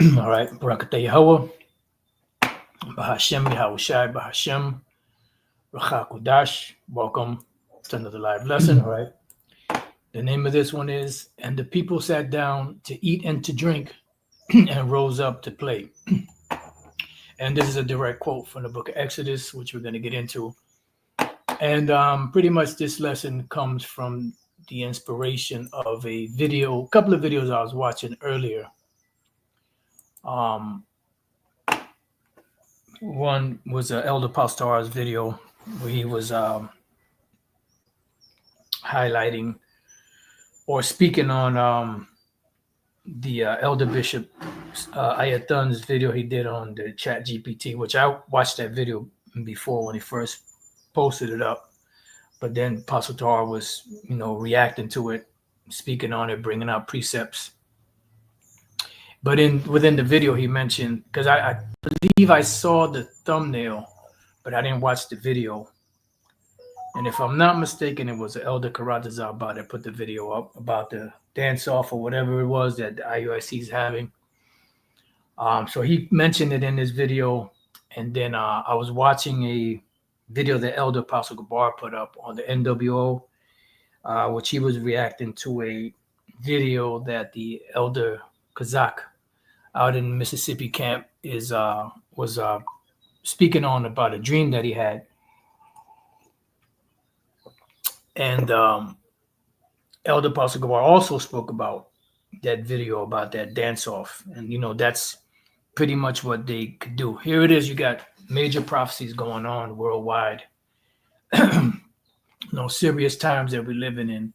All right, Barakatah Yahweh, Bahashem Yahushai, Bahashem, Rachakudash. Welcome to another live lesson. All right. The name of this one is, and the people sat down to eat and to drink and rose up to play. And this is a direct quote from the book of Exodus, which we're going to get into. And pretty much this lesson comes from the inspiration of a couple of videos I was watching earlier. One was Elder Pastor's video where he was highlighting or speaking on the Elder Bishop Ayatun's video he did on the Chat GPT, which I watched that video before when he first posted it up. But then Apostle Tar was, reacting to it, speaking on it, bringing out precepts. But within the video, he mentioned, because I believe I saw the thumbnail, but I didn't watch the video. And if I'm not mistaken, it was Elder Karatazaba that put the video up about the dance-off or whatever it was that the IUIC is having. So he mentioned it in his video. And then I was watching a video that Elder Apostle Gabar put up on the NWO, which he was reacting to a video that the Elder Kazak out in Mississippi camp was speaking on about a dream that he had. And Elder Apostle Gabar also spoke about that video, about that dance-off. And, that's pretty much what they could do. Here it is. You got major prophecies going on worldwide. Serious times that we're living in.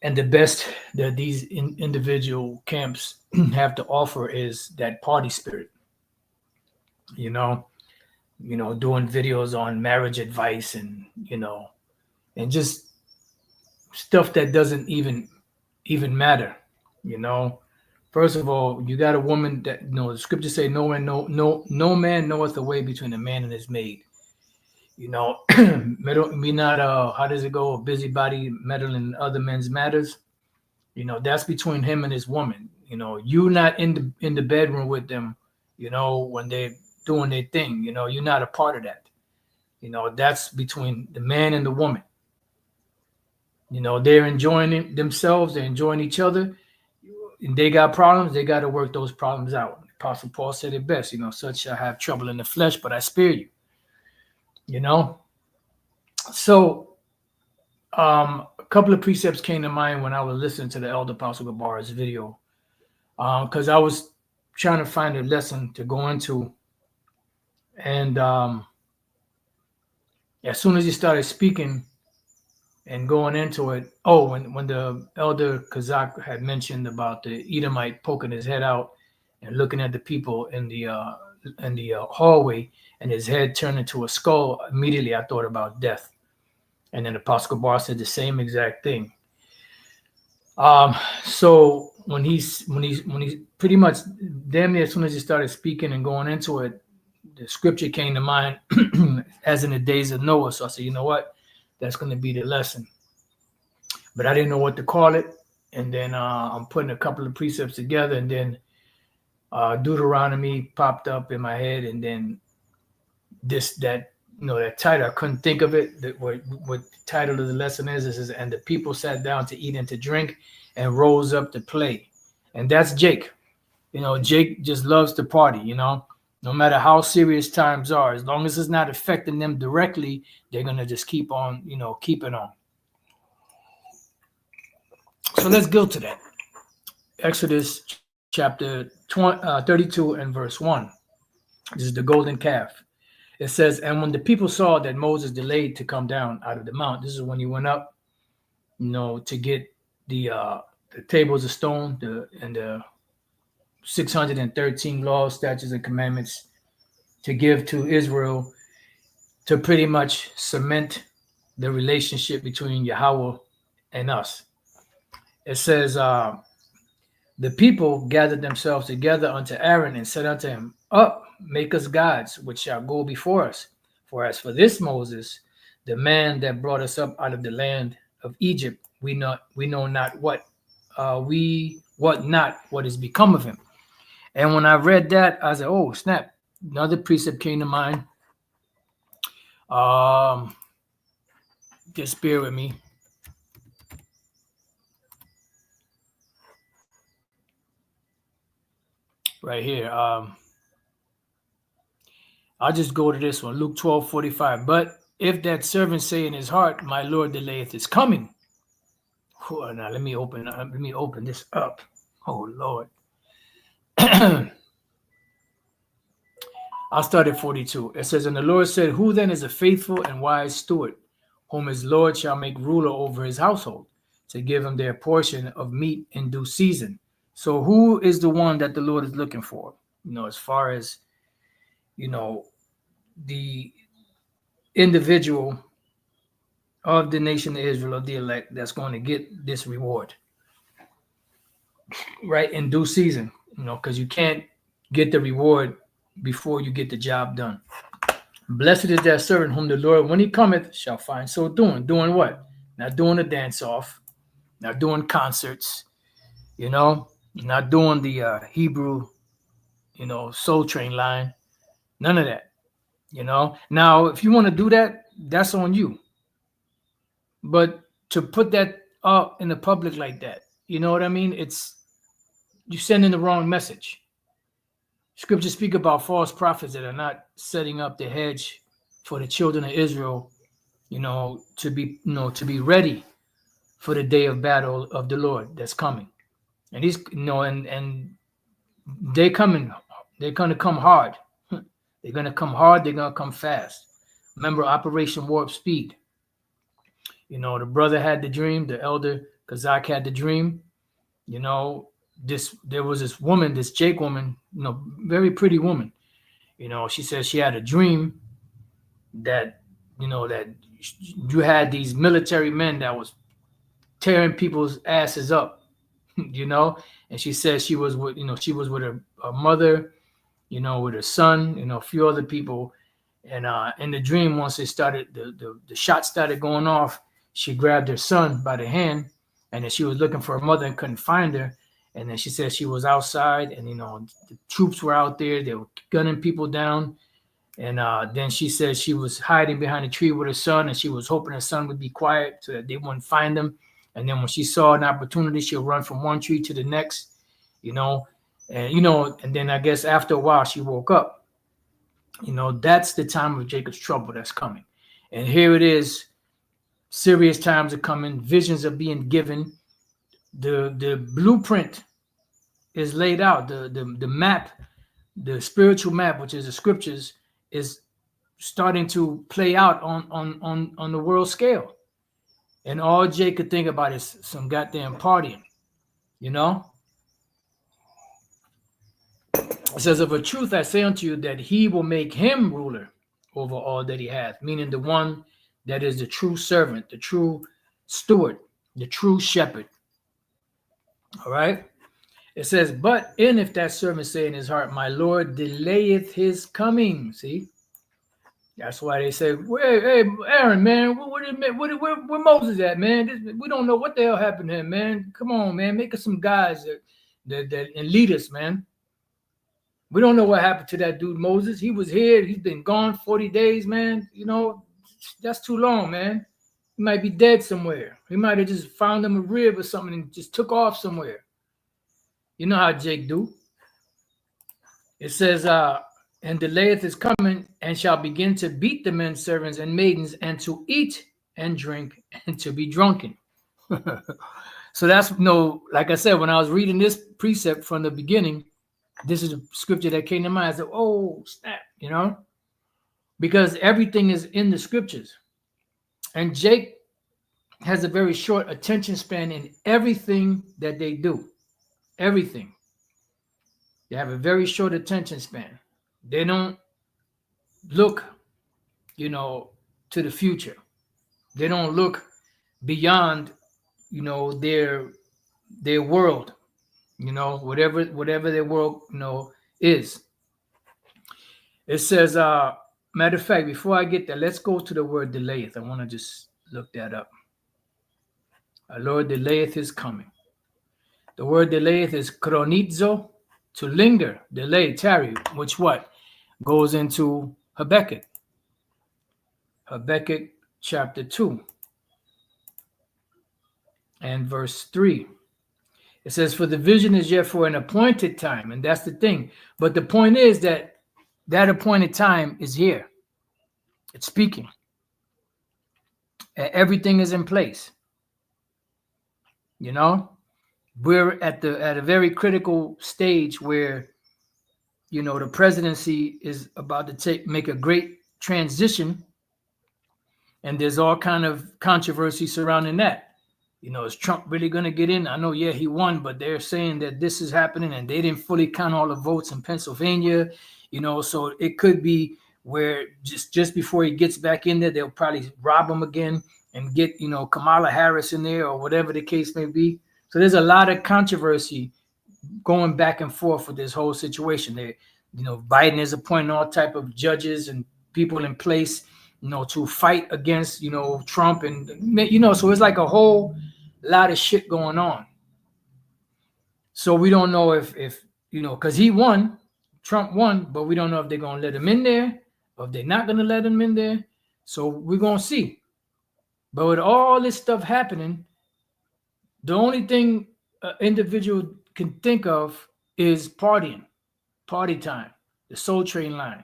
And the best that these individual camps have to offer is that party spirit. Doing videos on marriage advice and, and just stuff that doesn't even matter. First of all, you got a woman that, the scriptures say no man knoweth the way between a man and his maid. Be not how does it go? A busybody meddling in other men's matters. That's between him and his woman. You're not in the bedroom with them. When they're doing their thing. You're not a part of that. That's between the man and the woman. They're enjoying themselves. They're enjoying each other. And they got problems. They got to work those problems out. Apostle Paul said it best. Such shall have trouble in the flesh, but I spare you. So a couple of precepts came to mind when I was listening to the Elder Apostle Gabar's video, because I was trying to find a lesson to go into. And as soon as he started speaking and going into it, when the Elder Kazak had mentioned about the Edomite poking his head out and looking at the people in the hallway, and his head turned into a skull, immediately I thought about death. And then Apostle Gabar said the same exact thing. So when he pretty much damn near as soon as he started speaking and going into it, the scripture came to mind as in the days of Noah. So I said, you know what? That's going to be the lesson. But I didn't know what to call it. And then I'm putting a couple of precepts together, and then Deuteronomy popped up in my head, and then that title, I couldn't think of it. What the title of the lesson is, and the people sat down to eat and to drink and rose up to play. And that's Jake. Jake just loves to party, no matter how serious times are, as long as it's not affecting them directly, they're going to just keep on, keeping on. So let's go to that. Exodus chapter 32 and verse 1. This is the golden calf. It says, and when the people saw that Moses delayed to come down out of the mount, this is when he went up, to get the tables of stone and the 613 laws, statutes, and commandments to give to Israel to pretty much cement the relationship between Yahweh and us. It says, the people gathered themselves together unto Aaron and said unto him, up, make us gods, which shall go before us. For as for this Moses, the man that brought us up out of the land of Egypt, we know not what is become of him. And when I read that, I said, oh, snap. Another precept came to mind. Just bear with me. Right here. I'll just go to this one, Luke 12:45. But if that servant say in his heart, my Lord delayeth his coming. Oh, now let me open this up. Oh Lord. I'll start at 42. It says, and the Lord said, who then is a faithful and wise steward, whom his Lord shall make ruler over his household, to give him their portion of meat in due season? So who is the one that the Lord is looking for? As far as, the individual of the nation of Israel, of the elect, that's going to get this reward, right, in due season, because you can't get the reward before you get the job done. Blessed is that servant whom the Lord, when he cometh, shall find so doing. Doing what? Not doing a dance-off, not doing concerts, not doing the Hebrew, Soul Train line, none of that, Now, if you want to do that, that's on you. But to put that up in the public like that, you know what I mean? You're sending the wrong message. Scriptures speak about false prophets that are not setting up the hedge for the children of Israel, to be ready for the day of battle of the Lord that's coming. And he's, and they're coming. They're going to come hard. They're going to come hard. They're going to come fast. Remember Operation Warp Speed. The brother had the dream. The elder Kazak had the dream. There was this woman, this Jake woman, very pretty woman. She said she had a dream that, that you had these military men that was tearing people's asses up, and she said she was with, her mother, with her son, a few other people. And in the dream, once it started, the shots started going off, she grabbed her son by the hand, and then she was looking for her mother and couldn't find her. And then she said she was outside, and the troops were out there. They were gunning people down. And then she said she was hiding behind a tree with her son, and she was hoping her son would be quiet so that they wouldn't find him. And then when she saw an opportunity, she'll run from one tree to the next, and then I guess after a while she woke up. That's the time of Jacob's trouble that's coming. And here it is. Serious times are coming. Visions are being given. The blueprint is laid out. The map, the spiritual map, which is the scriptures, is starting to play out on the world scale. And all Jay could think about is some goddamn partying, It says, of a truth I say unto you that he will make him ruler over all that he hath, meaning the one that is the true servant, the true steward, the true shepherd. All right. It says, but if that servant say in his heart, my Lord delayeth his coming. See? That's why they say, hey, Aaron, man, where Moses at, man? We don't know what the hell happened to him, man. Come on, man. Make us some guys that and lead us, man. We don't know what happened to that dude, Moses. He was here. He's been gone 40 days, man. That's too long, man. He might be dead somewhere. He might have just found him a rib or something and just took off somewhere. You know how Jake do. It says, and delayeth his coming, and shall begin to beat the men servants and maidens, and to eat and drink and to be drunken. So that's like I said, when I was reading this precept from the beginning, this is a scripture that came to mind. I said, oh, snap, because everything is in the scriptures. And Jake has a very short attention span in everything that they do. Everything. They have a very short attention span. They don't look, to the future. They don't look beyond, their world, whatever their world, is. It says, matter of fact, before I get there, let's go to the word delayeth. I want to just look that up. Our Lord delayeth his coming. The word delayeth is chronizo, to linger, delay, tarry, which what? Goes into Habakkuk. Habakkuk chapter 2 and verse 3. It says, for the vision is yet for an appointed time. And that's the thing. But the point is that appointed time is here. It's speaking. Everything is in place. You know, we're at a very critical stage where, you know, the presidency is about to make a great transition. And there's all kind of controversy surrounding that. You know, is Trump really going to get in? I know, yeah, he won, but they're saying that this is happening and they didn't fully count all the votes in Pennsylvania, you know, so it could be where just before he gets back in there, they'll probably rob him again and get, you know, Kamala Harris in there or whatever the case may be. So there's a lot of controversy going back and forth with this whole situation. There, you know, Biden is appointing all type of judges and people in place, you know, to fight against, you know, Trump and, you know, so it's like a whole lot of shit going on. So we don't know if you know, because he won, Trump won, but we don't know if they're going to let him in there or if they're not going to let him in there. So we're going to see. But with all this stuff happening, the only thing an individual can think of is partying, party time, the Soul Train line.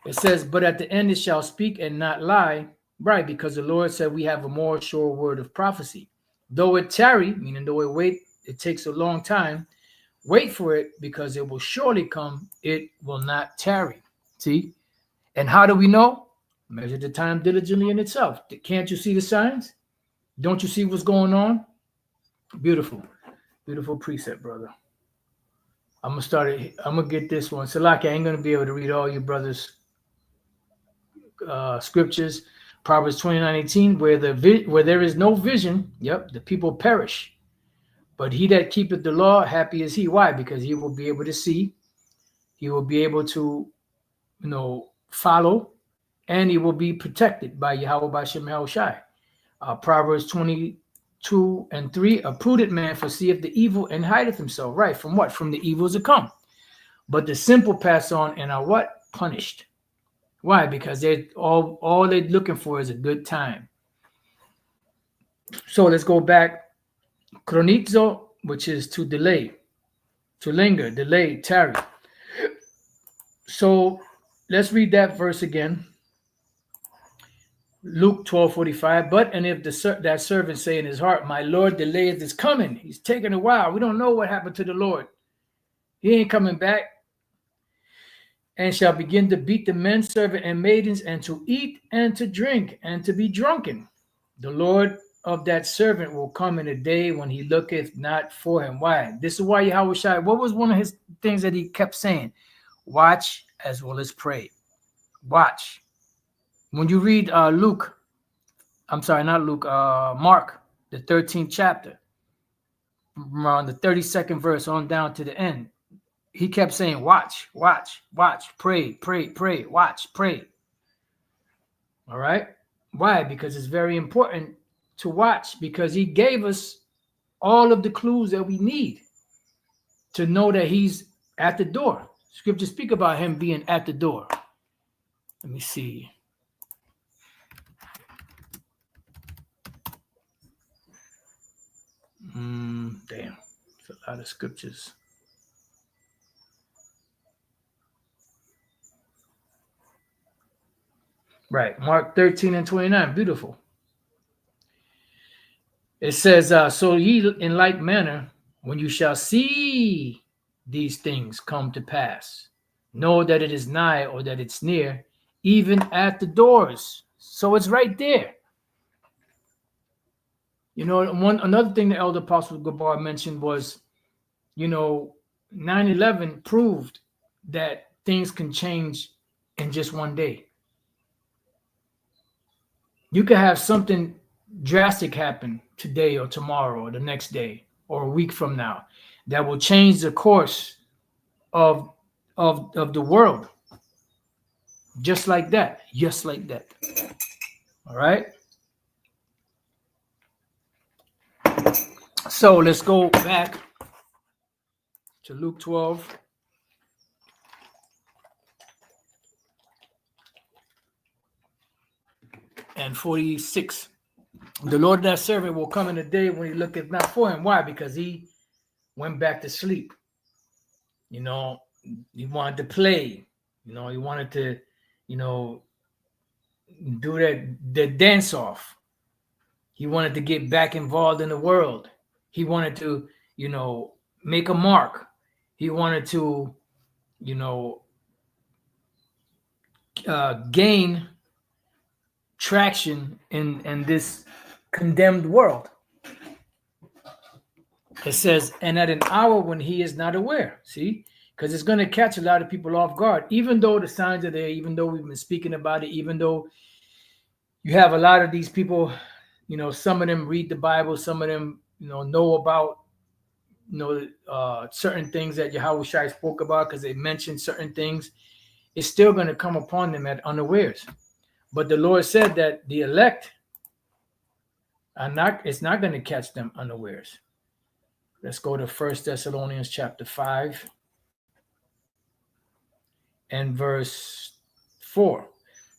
It says, but at the end it shall speak and not lie, right? Because the Lord said we have a more sure word of prophecy. Though it tarry, meaning though it takes a long time, wait for it because it will surely come. It will not tarry. See? And how do we know? Measure the time diligently in itself. Can't you see the signs? Don't you see what's going on? Beautiful. Beautiful precept, brother. I'm going to start it. I'm going to get this one. Salaki, I ain't going to be able to read all you brothers' scriptures. Proverbs 29:18, where there is no vision, yep, the people perish. But he that keepeth the law, happy is he. Why? Because he will be able to see, he will be able to, you know, follow, and he will be protected by Yahweh B'Shem Yahushai. Proverbs 22:3, a prudent man foreseeth the evil and hideth himself. Right, from what? From the evils to come. But the simple pass on and are what? Punished. Why? Because they're all they're looking for is a good time. So let's go back. Chronizo, which is to delay, to linger, delay, tarry. So let's read that verse again. Luke 12:45. But and if that servant say in his heart, my Lord delayeth his coming, he's taking a while. We don't know what happened to the Lord. He ain't coming back. And shall begin to beat the men servant and maidens, and to eat and to drink and to be drunken. The Lord of that servant will come in a day when he looketh not for him. Why? This is why Yahushua, what was one of his things that he kept saying? Watch as well as pray. Watch. When you read Mark, the 13th chapter, around the 32nd verse on down to the end, he kept saying, watch, watch, watch, pray, pray, pray, watch, pray. All right? Why? Because it's very important to watch, because he gave us all of the clues that we need to know that he's at the door. Scriptures speak about him being at the door. Let me see. Damn. It's a lot of scriptures. Right, Mark 13:29, beautiful. It says, so ye in like manner, when you shall see these things come to pass, know that it is nigh, or that it's near, even at the doors. So it's right there. You know, another thing the Elder Apostle Gabar mentioned was, you know, 9/11 proved that things can change in just one day. You could have something drastic happen today or tomorrow or the next day or a week from now that will change the course of the world. Just like that. Just like that. All right. So let's go back to Luke 12. And 46. The Lord of that servant will come in a day when he looketh not for him. Why? Because he went back to sleep. You know, he wanted to play. You know, he wanted to, you know, do the dance off. He wanted to get back involved in the world. He wanted to, you know, make a mark. He wanted to, you know, gain traction in this condemned world. It says, and at an hour when he is not aware. See, because it's going to catch a lot of people off guard, even though the signs are there, even though we've been speaking about it, even though you have a lot of these people, you know, some of them read the Bible, some of them, you know about, you know, certain things that Yahweh Shai spoke about because they mentioned certain things. It's still going to come upon them at unawares. But the Lord said that the elect are not, it's not going to catch them unawares. Let's go to 1 Thessalonians chapter 5 and verse 4.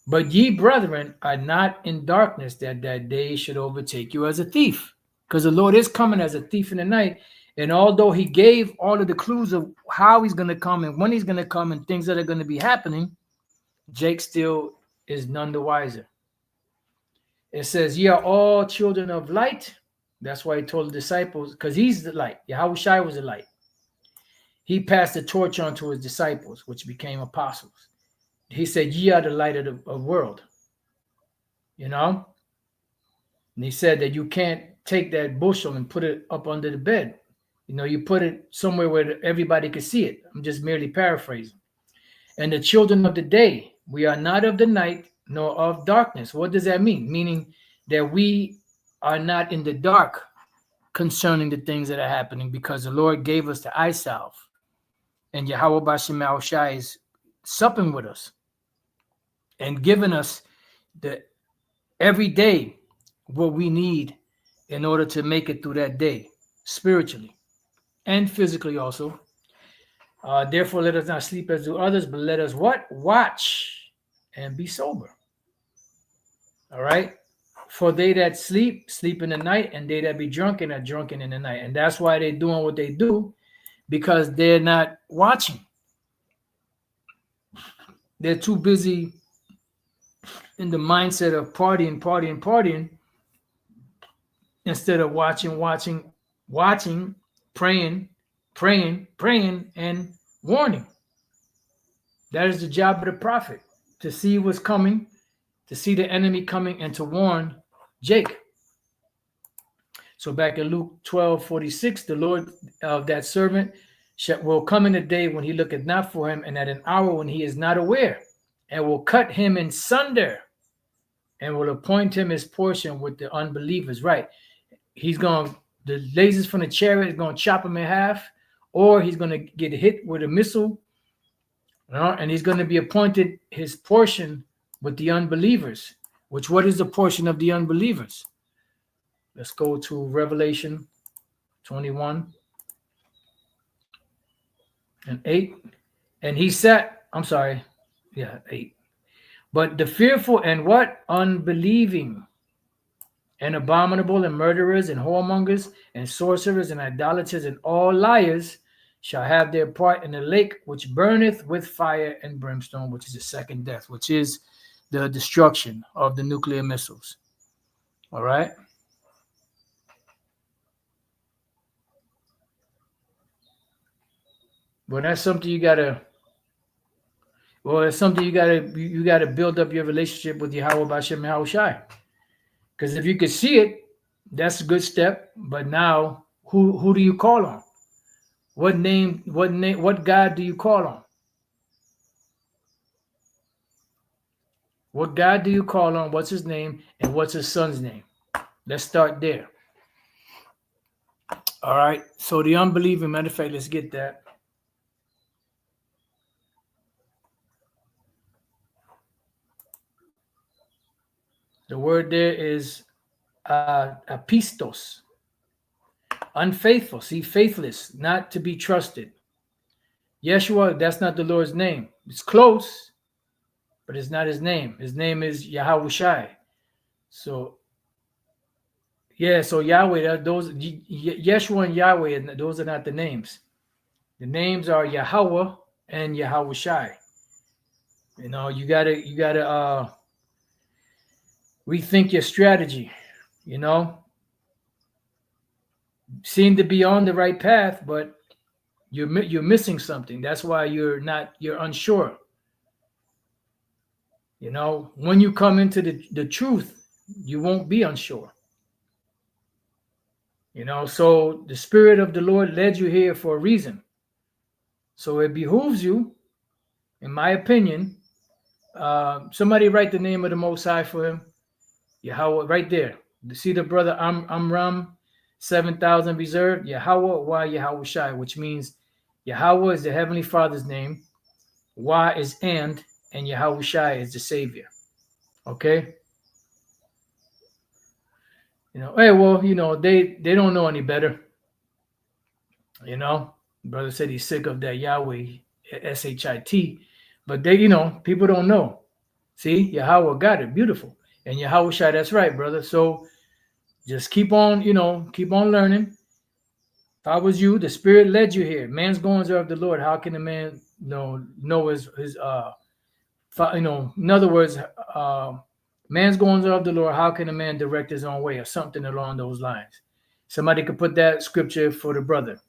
But ye, brethren, are not in darkness, that day should overtake you as a thief. Because the Lord is coming as a thief in the night. And although he gave all of the clues of how he's going to come and when he's going to come and things that are going to be happening, Jake still is none the wiser. It says, ye are all children of light. That's why he told the disciples, because he's the light. Yahweh Shai was the light. He passed the torch on to his disciples, which became apostles. He said, ye are the light of the world. You know? And he said that you can't take that bushel and put it up under the bed. You know, you put it somewhere where everybody can see it. I'm just merely paraphrasing. And the children of the day, we are not of the night nor of darkness. What does that mean? Meaning that we are not in the dark concerning the things that are happening, because the Lord gave us the eye salve. And Yahweh Bashem Shai is supping with us and giving us the every day what we need in order to make it through that day, spiritually and physically also. Therefore, let us not sleep as do others, but let us what? Watch and be sober. All right? For they that sleep, sleep in the night, and they that be drunken are drunken in the night. And that's why they're doing what they do, because they're not watching. They're too busy in the mindset of partying, instead of watching, praying, and warning. That is the job of the prophet, to see what's coming, to see the enemy coming, and to warn Jake. So back in Luke 12:46, the Lord of that servant will come in a day when he looketh not for him, and at an hour when he is not aware, and will cut him in sunder, and will appoint him his portion with the unbelievers. Right. He's going, the lasers from the chariot is going to chop him in half, or he's going to get hit with a missile, and he's going to be appointed his portion with the unbelievers. Which, what is the portion of the unbelievers? Let's go to Revelation 21 and 8. And he sat, 8. But the fearful and what? Unbelieving, and abominable, and murderers, and whoremongers, and sorcerers, and idolaters, and all liars shall have their part in the lake which burneth with fire and brimstone, which is the second death, which is the destruction of the nuclear missiles. All right. Well, that's something you gotta. Well, it's something you gotta build up your relationship with Yahweh Bashem Yahweh Shai. Because if you could see it, that's a good step. But now, who do you call on? What God do you call on? What God do you call on? What's his name? And what's his son's name? Let's start there. All right. So the unbelieving, matter of fact, let's get that. The word there is apistos, unfaithful. See, faithless, not to be trusted. Yeshua, that's not the Lord's name. It's close, but it's not his name. His name is Yahushai. So yeah, so Yahweh, those Yeshua and Yahweh, those are not the names. The names are Yahweh and Yahushai. You know, you gotta rethink your strategy. You know, seem to be on the right path, but you're missing something. That's why you're unsure. You know, when you come into the truth, you won't be unsure. You know, so the Spirit of the Lord led you here for a reason. So it behooves you, in my opinion, somebody write the name of the Most High for him. Yahweh, right there. See the brother Amram, 7,000 reserved. Yahweh, why Yahweh Shai, which means Yahweh is the Heavenly Father's name. Why is and Yahweh Shai is the Savior. Okay? You know, hey, well, you know, they don't know any better. You know, brother said he's sick of that Yahweh, S-H-I-T. But they, you know, people don't know. See, Yahweh got it. Beautiful. And Yahweh Shai, that's right, brother. So just keep on, you know, keep on learning. If I was you, the Spirit led you here. Man's goings are of the Lord. How can a man know his you know, in other words, man's goings are of the Lord. How can a man direct his own way, or something along those lines? Somebody could put that scripture for the brother.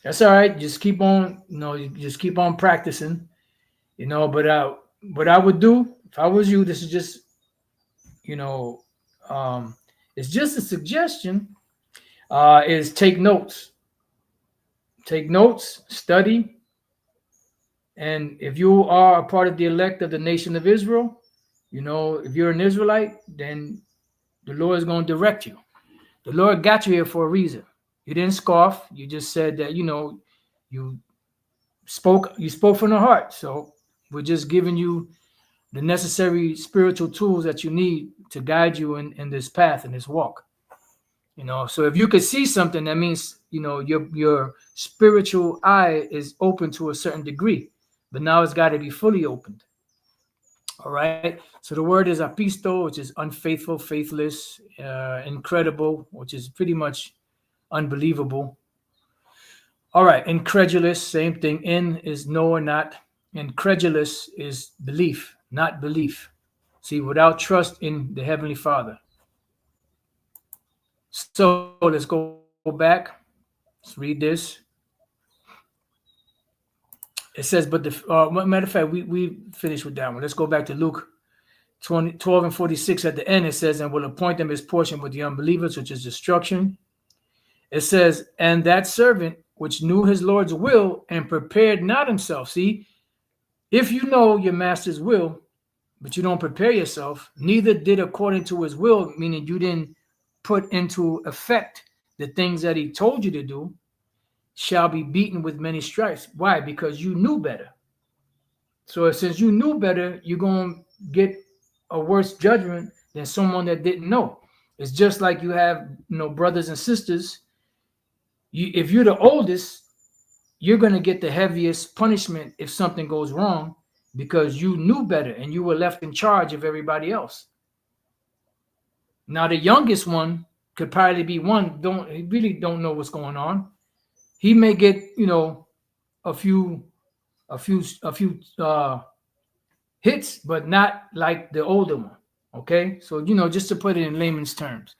That's all right. Just keep on, you know, just keep on practicing, you know. But what I would do if I was you, this is just, you know, it's just a suggestion. Is take notes. Take notes, study, and if you are a part of the elect of the nation of Israel, you know, if you're an Israelite, then the Lord is going to direct you. The Lord got you here for a reason. You didn't scoff. You just said that, you know, you spoke from the heart. So we're just giving you the necessary spiritual tools that you need to guide you in this path, in this walk. You know, so if you could see something, that means, you know, your spiritual eye is open to a certain degree, but now it's got to be fully opened. All right. So the word is apisto, which is unfaithful, faithless, incredible, which is pretty much unbelievable. All right. Incredulous, same thing. In is no or not. Incredulous is belief, not belief. See, without trust in the Heavenly Father. So let's go back. Let's read this. It says, but matter of fact, we finished with that one. Let's go back to Luke 12 and 46 at the end. It says, and will appoint them his portion with the unbelievers, which is destruction. It says, and that servant which knew his Lord's will and prepared not himself. See, if you know your master's will, but you don't prepare yourself, neither did according to his will, meaning you didn't put into effect the things that he told you to do, shall be beaten with many stripes. Why? Because you knew better. So since you knew better, you're going to get a worse judgment than someone that didn't know. It's just like you have, you know, brothers and sisters. If you're the oldest, you're going to get the heaviest punishment if something goes wrong, because you knew better and you were left in charge of everybody else. Now the youngest one could probably be one he really don't know what's going on. He may get, you know, a few hits, but not like the older one. Okay, so, you know, just to put it in layman's terms,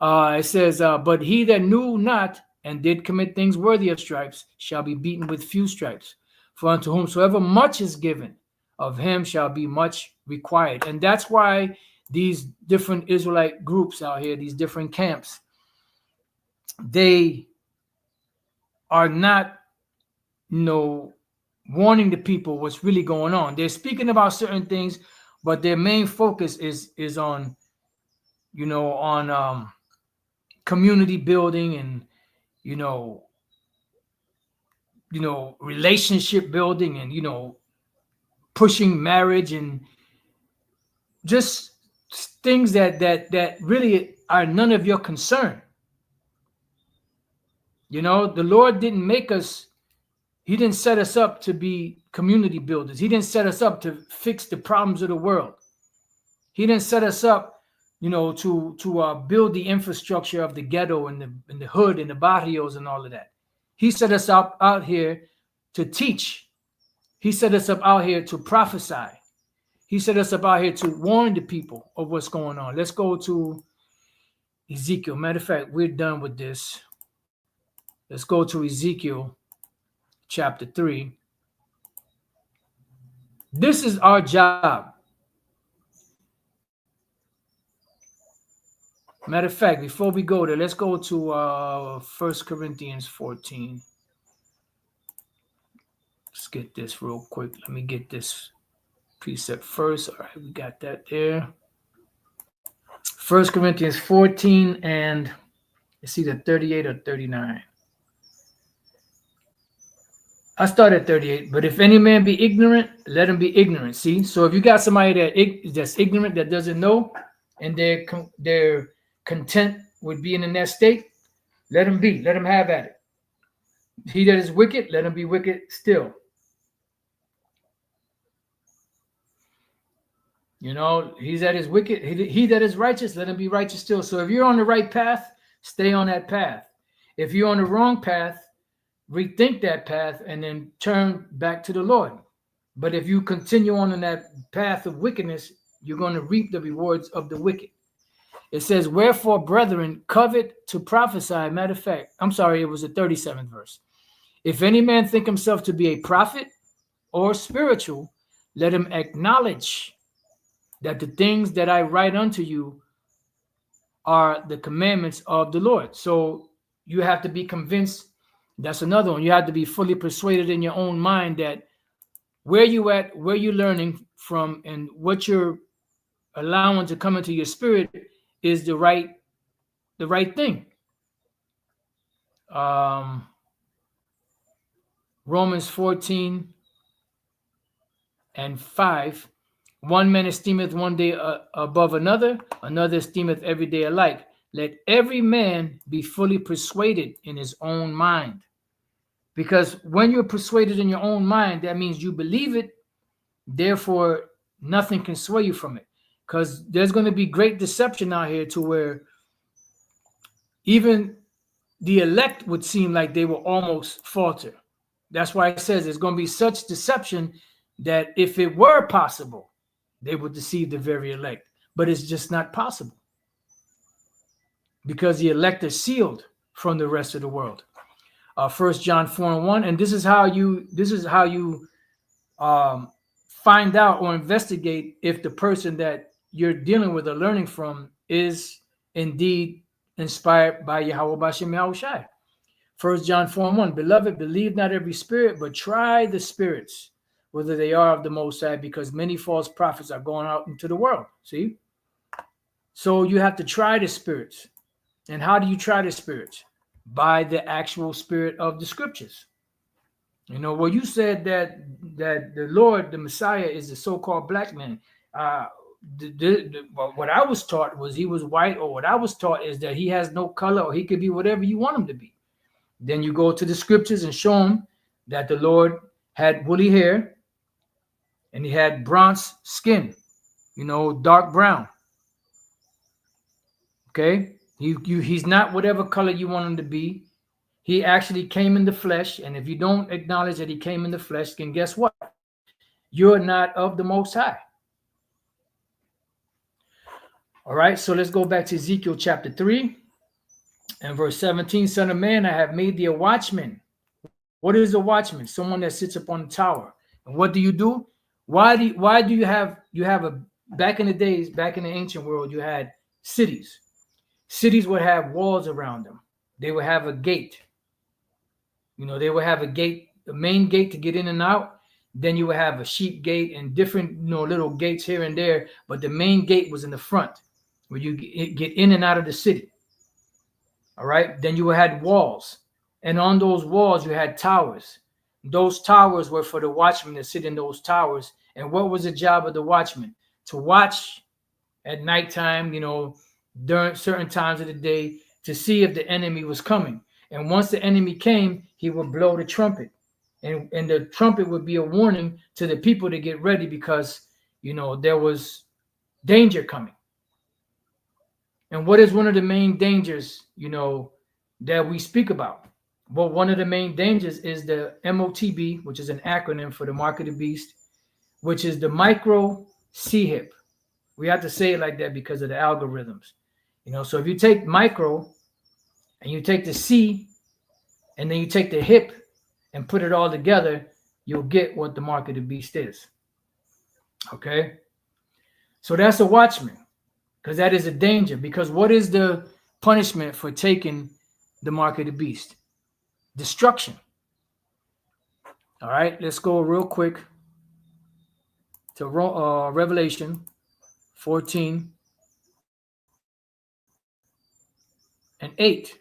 it says, but he that knew not and did commit things worthy of stripes shall be beaten with few stripes. For unto whomsoever much is given, of him shall be much required. And that's why these different Israelite groups out here, these different camps, they are not, you know, warning the people what's really going on. They're speaking about certain things, but their main focus is on, you know, on community building and, you know, relationship building and, you know, pushing marriage and just things that really are none of your concern. You know, the Lord didn't make us, he didn't set us up to be community builders. He didn't set us up to fix the problems of the world. He didn't set us up, you know, to build the infrastructure of the ghetto and the hood and the barrios and all of that. He set us up out here to teach. He set us up out here to prophesy. He set us up out here to warn the people of what's going on. Let's go to Ezekiel. Matter of fact, we're done with this. Let's go to Ezekiel chapter 3. This is our job. Matter of fact, before we go there, let's go to 1 Corinthians 14. Let's get this real quick. Let me get this precept first. All right, we got that there. 1 Corinthians 14, and it's either 38 or 39. I start at 38, but if any man be ignorant, let him be ignorant. See, so if you got somebody that's ignorant, that doesn't know, and they're content with being in that state, let him be. Let him have at it. He that is wicked, let him be wicked still. You know, he that is wicked, he that is righteous, let him be righteous still. So if you're on the right path, stay on that path. If you're on the wrong path, rethink that path and then turn back to the Lord. But if you continue on in that path of wickedness, you're going to reap the rewards of the wicked. It says, wherefore, brethren, covet to prophesy. Matter of fact, I'm sorry, it was the 37th verse. If any man think himself to be a prophet or spiritual, let him acknowledge that the things that I write unto you are the commandments of the Lord. So you have to be convinced. That's another one. You have to be fully persuaded in your own mind that where you at, where you're learning from, and what you're allowing to come into your spirit is the right thing. Romans 14 and 5. One man esteemeth one day above another, another esteemeth every day alike. Let every man be fully persuaded in his own mind. Because when you're persuaded in your own mind, that means you believe it. Therefore, nothing can sway you from it. Because there's going to be great deception out here to where even the elect would seem like they will almost falter. That's why it says there's going to be such deception that if it were possible, they would deceive the very elect. But it's just not possible. Because the elect are sealed from the rest of the world. 1 John 4 and 1, and this is how you find out or investigate if the person that you're dealing with or learning from is indeed inspired by Yahweh Bashem Yahushai. 1 John 4 and 1, beloved, believe not every spirit, but try the spirits, whether they are of the Most High, because many false prophets are going out into the world. See? So you have to try the spirits. And how do you try the spirits? By the actual spirit of the scriptures. You know, well, you said that the Lord, the Messiah, is the so-called black man. What I was taught was he was white, or what I was taught is that he has no color, or he could be whatever you want him to be. Then you go to the scriptures and show him that the Lord had woolly hair and he had bronze skin, you know, dark brown. Okay? He's not whatever color you want him to be. He actually came in the flesh. And if you don't acknowledge that he came in the flesh, then guess what? You're not of the Most High. All right, so let's go back to Ezekiel chapter 3 and verse 17. Son of man, I have made thee a watchman. What is a watchman? Someone that sits upon the tower. And what do? Why do you have back in the days, back in the ancient world, you had cities. Cities would have walls around them. They would have a gate. You know, they would have a gate, the main gate to get in and out. Then you would have a sheep gate and different, you know, little gates here and there. But the main gate was in the front where you get in and out of the city. All right. Then you had walls. And on those walls, you had towers. Those towers were for the watchmen to sit in those towers. And what was the job of the watchman? To watch at nighttime, you know, during certain times of the day to see if the enemy was coming. And once the enemy came, he would blow the trumpet. And the trumpet would be a warning to the people to get ready because, there was danger coming. And what is one of the main dangers, that we speak about? Well, one of the main dangers is the MOTB, which is an acronym for the mark of the beast, which is the micro C-hip. We have to say it like that because of the algorithms. So if you take micro and you take the C and then you take the hip and put it all together, you'll get what the mark of the beast is. Okay? So that's a watchman, because that is a danger. Because what is the punishment for taking the mark of the beast? Destruction. All right, let's go real quick to Revelation 14 and 8.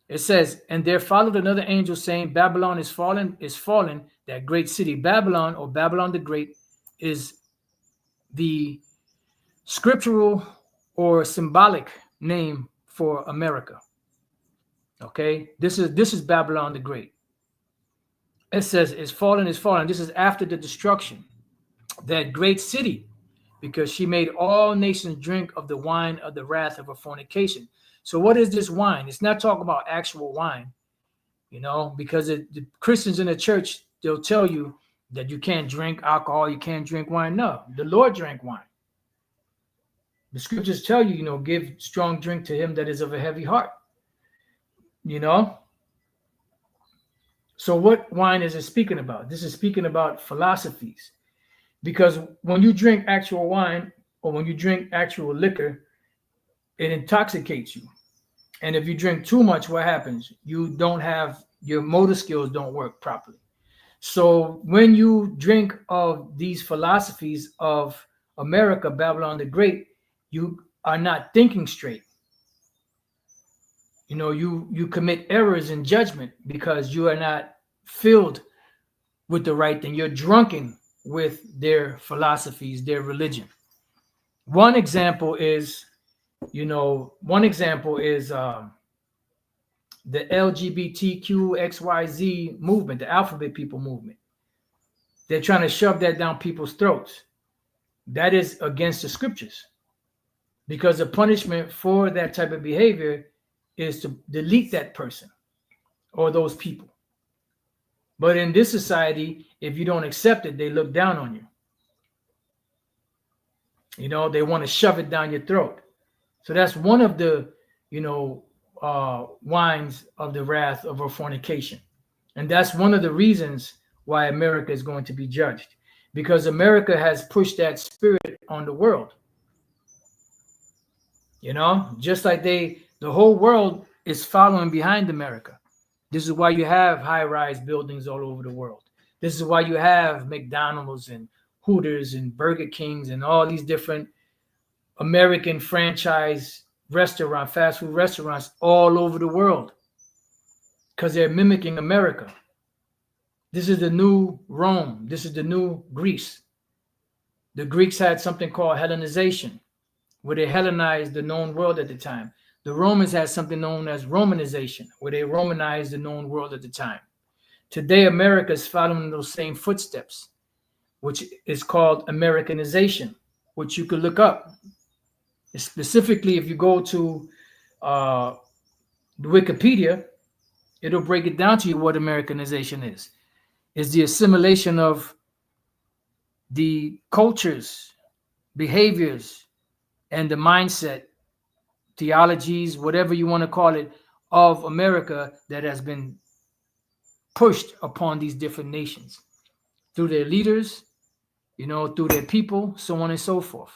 It says, and there followed another angel saying, Babylon is fallen, that great city. Babylon, or Babylon the Great, is the scriptural or symbolic name for America. Okay, this is Babylon the Great. It says, is fallen. This is after the destruction. That great city, because she made all nations drink of the wine of the wrath of her fornication. So what is this wine? It's not talking about actual wine, because the Christians in the church, they'll tell you that you can't drink alcohol, you can't drink wine. No, the Lord drank wine. The scriptures tell you, give strong drink to him that is of a heavy heart. So what wine is it speaking about? This is speaking about philosophies. Because when you drink actual wine or when you drink actual liquor, it intoxicates you. And if you drink too much, what happens? You don't have, your motor skills don't work properly. So when you drink of these philosophies of America, Babylon the Great, you are not thinking straight. You commit errors in judgment because you are not filled with the right thing. You're drunken with their philosophies, their religion. One example is the LGBTQXYZ movement, the alphabet people movement. They're trying to shove that down people's throats. That is against the scriptures, because the punishment for that type of behavior is to delete that person or those people. But in this society, if you don't accept it, they look down on you. They want to shove it down your throat. So that's one of the, wines of the wrath of her fornication. And that's one of the reasons why America is going to be judged, because America has pushed that spirit on the world. Just like the whole world is following behind America. This is why you have high-rise buildings all over the world. This is why you have McDonald's and Hooters and Burger Kings and all these different American franchise fast food restaurants all over the world, because they're mimicking America. This is the new Rome. This is the new Greece. The Greeks had something called Hellenization, where they Hellenized the known world at the time. The Romans had something known as Romanization, where they Romanized the known world at the time. Today, America is following those same footsteps, which is called Americanization, which you could look up. Specifically, if you go to the Wikipedia, it'll break it down to you what Americanization is. It's the assimilation of the cultures, behaviors, and the mindset, theologies, whatever you want to call it, of America that has been pushed upon these different nations through their leaders, through their people, so on and so forth.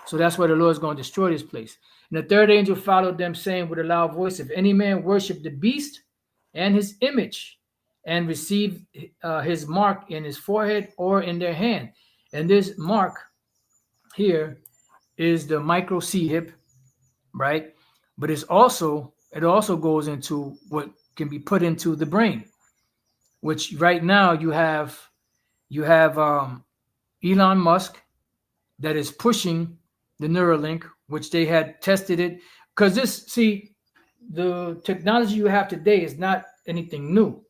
So that's why the Lord is going to destroy this place. And the third angel followed them, saying with a loud voice, if any man worship the beast and his image and receive his mark in his forehead or in their hand. And this mark here is the micro C hip, right? But it also goes into what can be put into the brain, which right now you have Elon Musk that is pushing the Neuralink, which they had tested it, because the technology you have today is not anything new.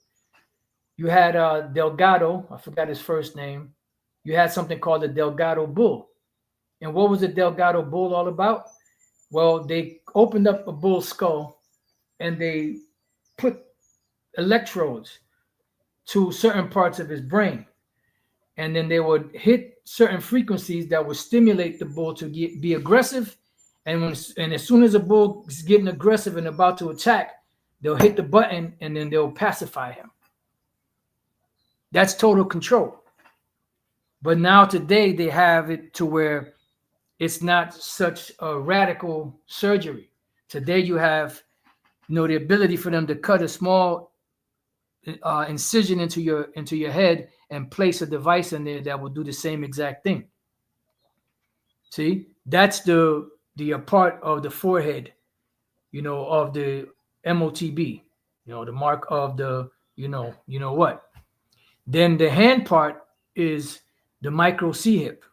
You had Delgado, I forgot his first name. You had something called the Delgado bull. And what was the Delgado bull all about? Well, they opened up a bull's skull and they put electrodes to certain parts of his brain. And then they would hit certain frequencies that would stimulate the bull to be aggressive. And as soon as a bull is getting aggressive and about to attack, they'll hit the button and then they'll pacify him. That's total control. But now today they have it to where it's not such a radical surgery. Today you have, the ability for them to cut a small incision into your head and place a device in there that will do the same exact thing. See, that's the part of the forehead, of the MOTB, the mark of the, what. Then the hand part is the micro C-hip.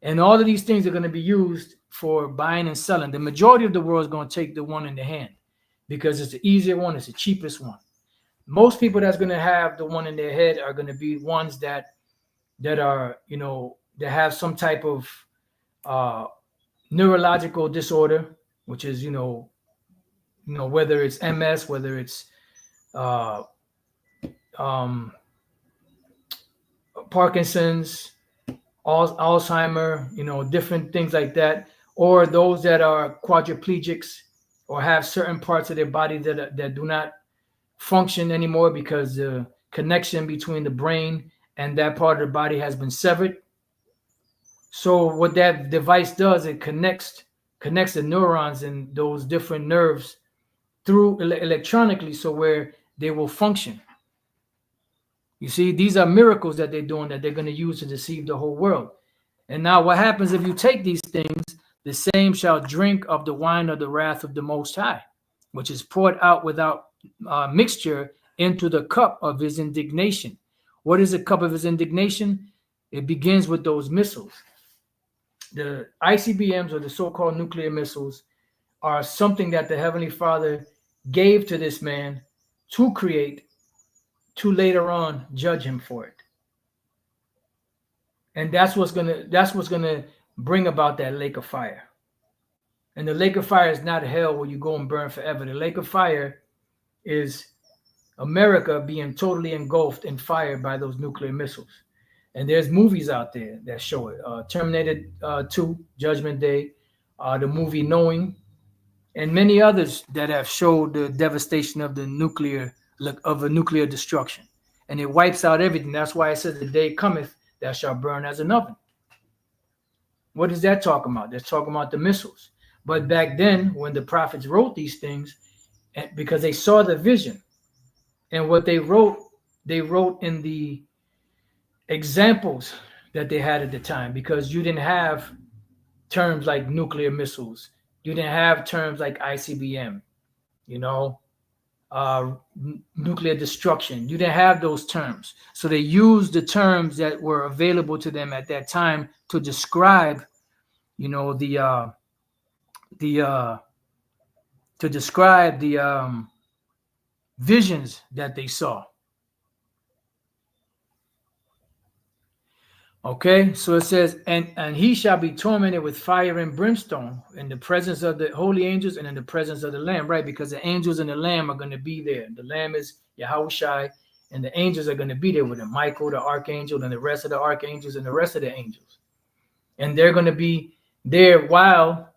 And all of these things are going to be used for buying and selling. The majority of the world is going to take the one in the hand because it's the easier one, it's the cheapest one. Most people that's going to have the one in their head are going to be ones that are, that have some type of neurological disorder, which is, whether it's MS, whether it's Parkinson's, Alzheimer, different things like that, or those that are quadriplegics or have certain parts of their body that do not function anymore because the connection between the brain and that part of the body has been severed. So what that device does, it connects the neurons and those different nerves through electronically, so where they will function. You see, these are miracles that they're doing that they're going to use to deceive the whole world. And now what happens if you take these things? The same shall drink of the wine of the wrath of the Most High, which is poured out without mixture into the cup of his indignation. What is the cup of his indignation? It begins with those missiles. The ICBMs, or the so-called nuclear missiles, are something that the Heavenly Father gave to this man to create, to later on judge him for it. And that's what's gonna bring about that lake of fire. And the lake of fire is not hell where you go and burn forever. The lake of fire is America being totally engulfed in fire by those nuclear missiles. And there's movies out there that show it. Terminator 2, Judgment Day, the movie Knowing, and many others that have showed the devastation of a nuclear destruction. And it wipes out everything. That's why it says the day cometh that shall burn as an oven. What is that talking about? That's talking about the missiles. But back then, when the prophets wrote these things, because they saw the vision, and what they wrote in the examples that they had at the time, because you didn't have terms like nuclear missiles. You didn't have terms like ICBM, nuclear destruction. You didn't have those terms. So they used the terms that were available to them at that time to describe, the visions that they saw. Okay, so it says, and he shall be tormented with fire and brimstone in the presence of the holy angels and in the presence of the Lamb, right? Because the angels and the Lamb are going to be there. The Lamb is Yahushai, and the angels are going to be there with him. Michael, the archangel, and the rest of the archangels and the rest of the angels. And they're going to be there while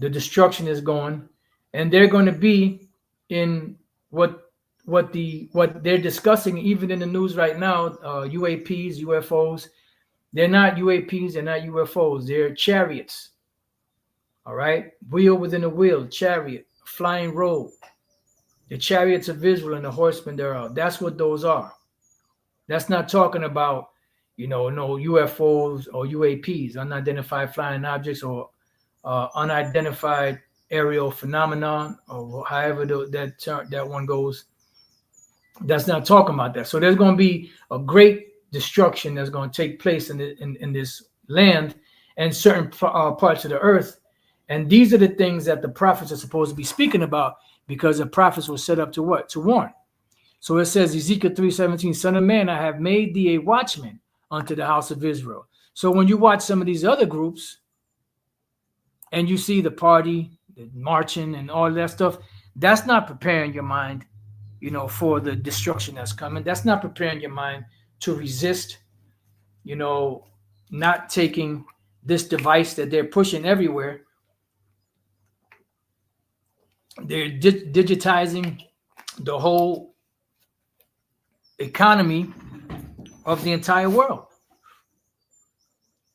the destruction is going, and they're going to be in what they're discussing even in the news right now, UAPs, UFOs. They're not UAPs, they're not UFOs, they're chariots. All right? Wheel within a wheel, chariot, flying robe. The chariots of Israel and the horsemen thereof. That's what those are. That's not talking about, no UFOs or UAPs, unidentified flying objects, or unidentified aerial phenomenon, or however that one goes. That's not talking about that. So there's going to be a great destruction that's going to take place in this land and certain parts of the earth. And these are the things that the prophets are supposed to be speaking about, because the prophets were set up to what? To warn. So it says, Ezekiel 3:17, Son of man, I have made thee a watchman unto the house of Israel. So when you watch some of these other groups and you see the party, the marching and all that stuff, that's not preparing your mind, for the destruction that's coming. That's not preparing your mind to resist, not taking this device that they're pushing everywhere. They're digitizing the whole economy of the entire world.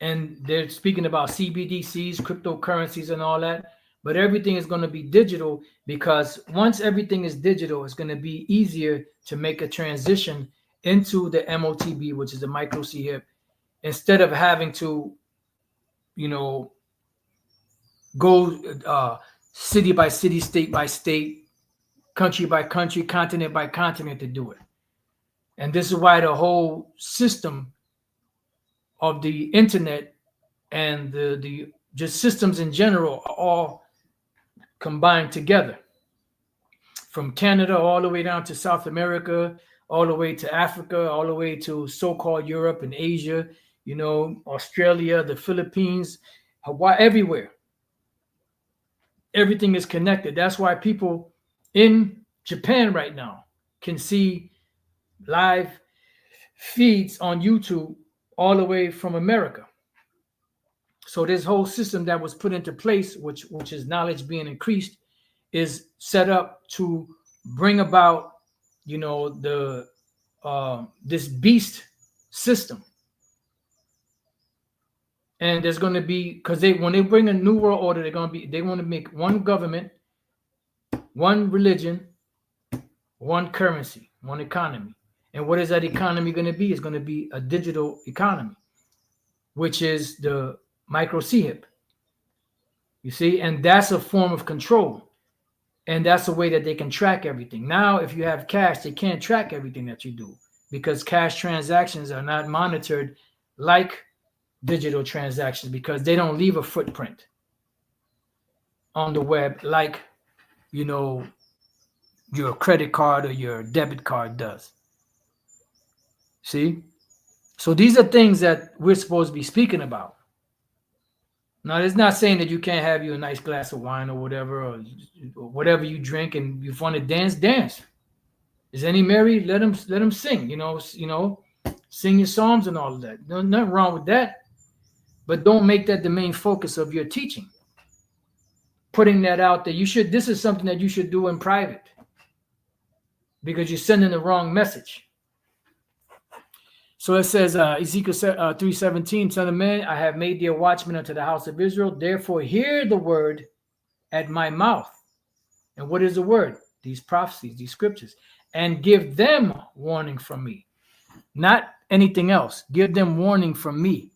And they're speaking about CBDCs, cryptocurrencies and all that. But everything is going to be digital, because once everything is digital, it's going to be easier to make a transition into the MOTB, which is the micro chip, instead of having to, go city by city, state by state, country by country, continent by continent to do it. And this is why the whole system of the internet and the just systems in general are all combined together, from Canada all the way down to South America, all the way to Africa, all the way to so-called Europe and Asia, Australia, the Philippines, Hawaii, everywhere. Everything is connected. That's why people in Japan right now can see live feeds on YouTube all the way from America. So this whole system that was put into place, which is knowledge being increased, is set up to bring about, the this beast system. And there's going to be, because when they bring a new world order, they want to make one government, one religion, one currency, one economy. And what is that economy going to be? It's going to be a digital economy, which is the micro chip. You see, and that's a form of control. And that's a way that they can track everything. Now, if you have cash, they can't track everything that you do, because cash transactions are not monitored like digital transactions, because they don't leave a footprint on the web like, your credit card or your debit card does. See? So these are things that we're supposed to be speaking about. Now, it's not saying that you can't have you a nice glass of wine or whatever you drink, and if you want to dance, dance. Is any merry? Let them sing. Sing your psalms and all of that. There's nothing wrong with that, but don't make that the main focus of your teaching. Putting that out there, this is something that you should do in private, because you're sending the wrong message. So it says, Ezekiel 3:17, Son of man, I have made thee a watchman unto the house of Israel. Therefore, hear the word at my mouth. And what is the word? These prophecies, these scriptures. And give them warning from me. Not anything else. Give them warning from me.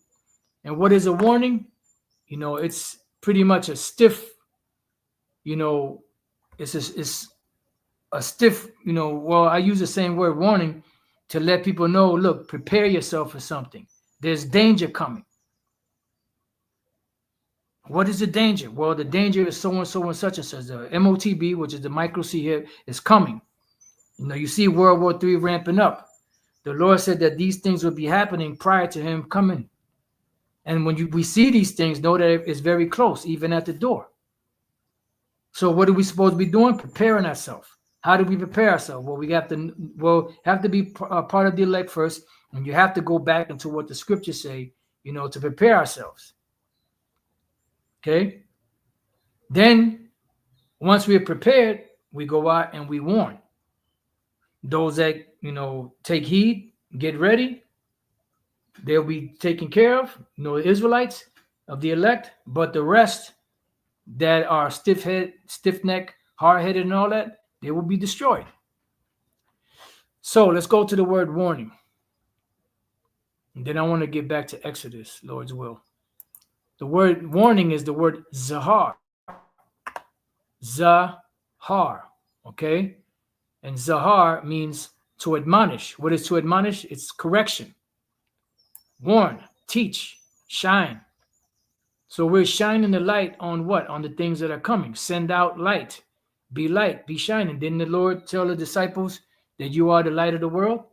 And what is a warning? It's pretty much a stiff, it's a stiff, I use the same word, warning, to let people know, look, prepare yourself for something. There's danger coming. What is the danger? Well, the danger is so and so and such and such. The MOTB, which is the micro chip, is coming. You see World War III ramping up. The Lord said that these things would be happening prior to him coming. And when we see these things, know that it's very close, even at the door. So what are we supposed to be doing? Preparing ourselves. How do we prepare ourselves? Well, we have to be part of the elect first, and you have to go back into what the scriptures say, to prepare ourselves. Okay? Then, once we're prepared, we go out and we warn. Those that, take heed, get ready, they'll be taken care of, the Israelites of the elect, but the rest that are stiff-necked, hard-headed and all that, they will be destroyed. So let's go to the word warning. And then I want to get back to Exodus, Lord's will. The word warning is the word zahar. Zahar, okay? And zahar means to admonish. What is to admonish? It's correction. Warn, teach, shine. So we're shining the light on what? On the things that are coming. Send out light. Be light, be shining. Didn't the Lord tell the disciples that you are the light of the world?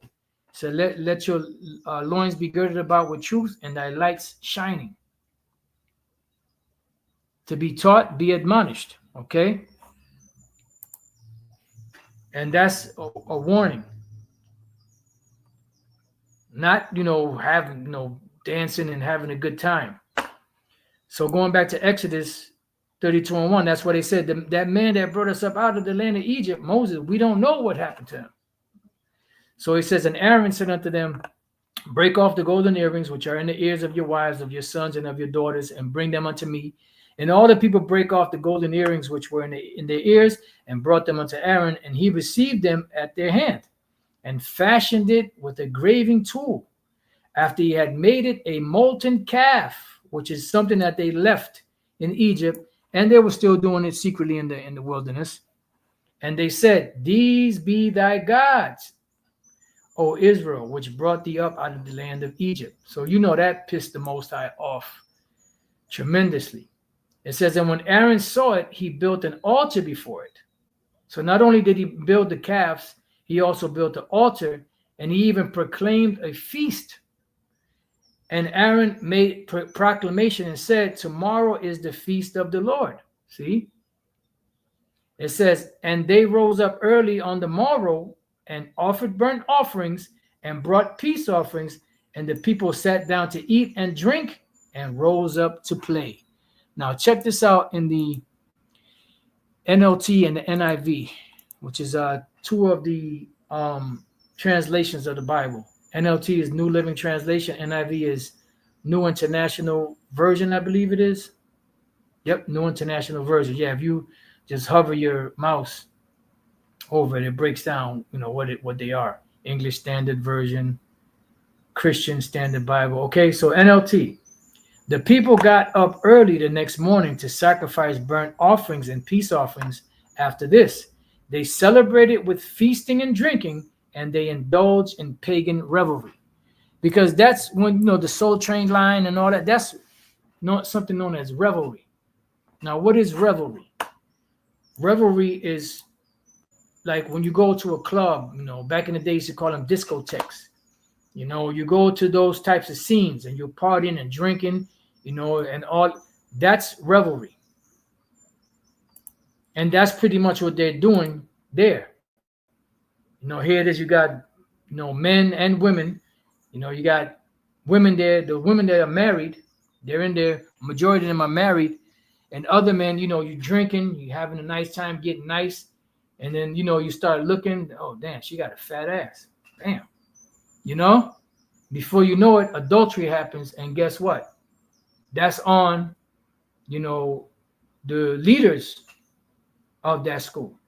So let your loins be girded about with truth and thy lights shining. To be taught, be admonished. Okay? And that's a warning. Not, having, dancing and having a good time. So going back to Exodus 32:1, that's what they said. That man that brought us up out of the land of Egypt, Moses, we don't know what happened to him. So he says, and Aaron said unto them, break off the golden earrings which are in the ears of your wives, of your sons, and of your daughters, and bring them unto me. And all the people break off the golden earrings which were in their ears, and brought them unto Aaron, and he received them at their hand, and fashioned it with a graving tool, after he had made it a molten calf, which is something that they left in Egypt, and they were still doing it secretly in the wilderness. And they said, these be thy gods, O Israel, which brought thee up out of the land of Egypt. So that pissed the Most High off tremendously. It says, and when Aaron saw it, he built an altar before it. So not only did he build the calves, he also built the altar, and he even proclaimed a feast. And Aaron made proclamation and said, tomorrow is the feast of the Lord. See? It says, and they rose up early on the morrow and offered burnt offerings and brought peace offerings, and the people sat down to eat and drink and rose up to play. Now check this out in the NLT and the NIV, which is two of the translations of the Bible. NLT is New Living Translation. NIV is New International Version, I believe it is. Yep, New International Version. Yeah, if you just hover your mouse over it, it breaks down, what they are. English Standard Version, Christian Standard Bible. Okay, so NLT. The people got up early the next morning to sacrifice burnt offerings and peace offerings. After this, they celebrated with feasting and drinking, and they indulged in pagan revelry. Because that's when, the Soul Train line and all that, that's not something known as revelry. Now, what is revelry? Revelry is like when you go to a club, back in the days, you call them discotheques. You go to those types of scenes and you're partying and drinking, and all. That's revelry. And that's pretty much what they're doing there. Here it is, you got, men and women. You got women there. The women that are married, they're in there. Majority of them are married. And other men, you're drinking, you're having a nice time, getting nice. And then, you start looking, oh, damn, she got a fat ass. Damn. Before you know it, adultery happens. And guess what? That's on, the leaders of that school.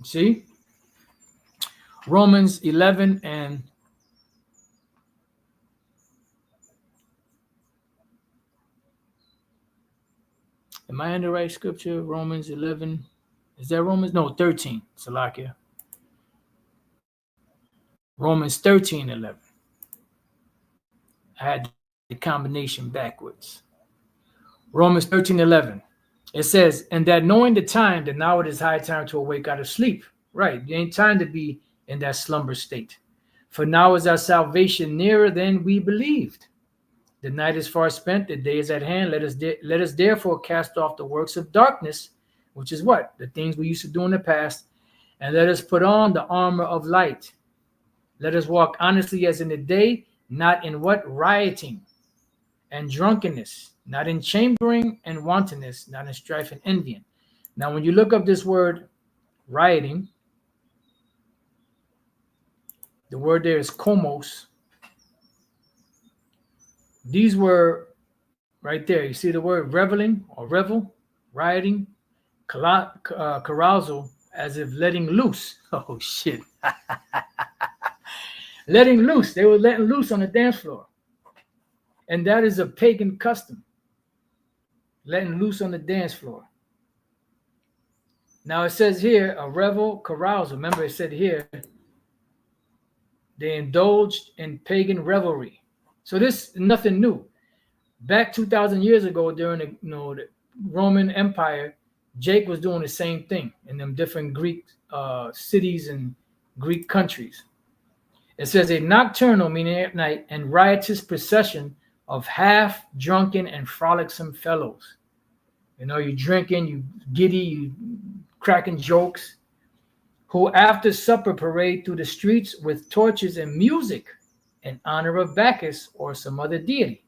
See? Romans 11 and am I in the right scripture? Romans 11. Is that Romans? No, 13. Salakia. Romans 13:11. I had the combination backwards. Romans 13:11. It says, and that knowing the time, that now it is high time to awake out of sleep. Right. It ain't time to be in that slumber state. For now is our salvation nearer than we believed. The night is far spent, the day is at hand. Let us therefore cast off the works of darkness, which is what? The things we used to do in the past. And let us put on the armor of light. Let us walk honestly as in the day, not in what? Rioting and drunkenness, not in chambering and wantonness, not in strife and envying. Now, when you look up this word rioting, the word there is komos. These were right there. You see the word reveling or revel, rioting, carousal, as if letting loose. Oh, shit. Letting loose. They were letting loose on the dance floor. And that is a pagan custom. Letting loose on the dance floor. Now it says here, a revel, carousal. Remember it said here, they indulged in pagan revelry. So this is nothing new. Back 2,000 years ago, during Roman Empire, Jake was doing the same thing in them different Greek cities and Greek countries. It says a nocturnal, meaning at night, and riotous procession of half drunken and frolicsome fellows. You know, you drinking, you giddy, you cracking jokes, who after supper parade through the streets with torches and music in honor of Bacchus or some other deity,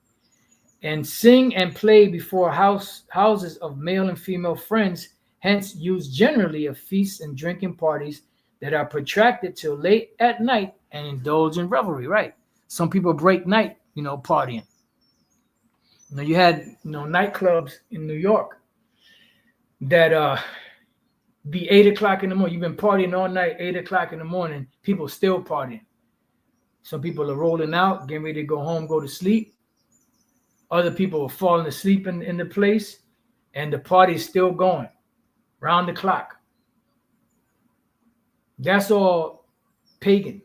and sing and play before houses of male and female friends, hence used generally of feasts and drinking parties that are protracted till late at night and indulge in revelry, right? Some people break night, partying. You had, nightclubs in New York that be 8 o'clock in the morning. You've been partying all night, 8 o'clock in the morning, people still partying. Some people are rolling out, getting ready to go home, go to sleep. Other people are falling asleep in the place, and the party's still going round the clock. That's all pagan.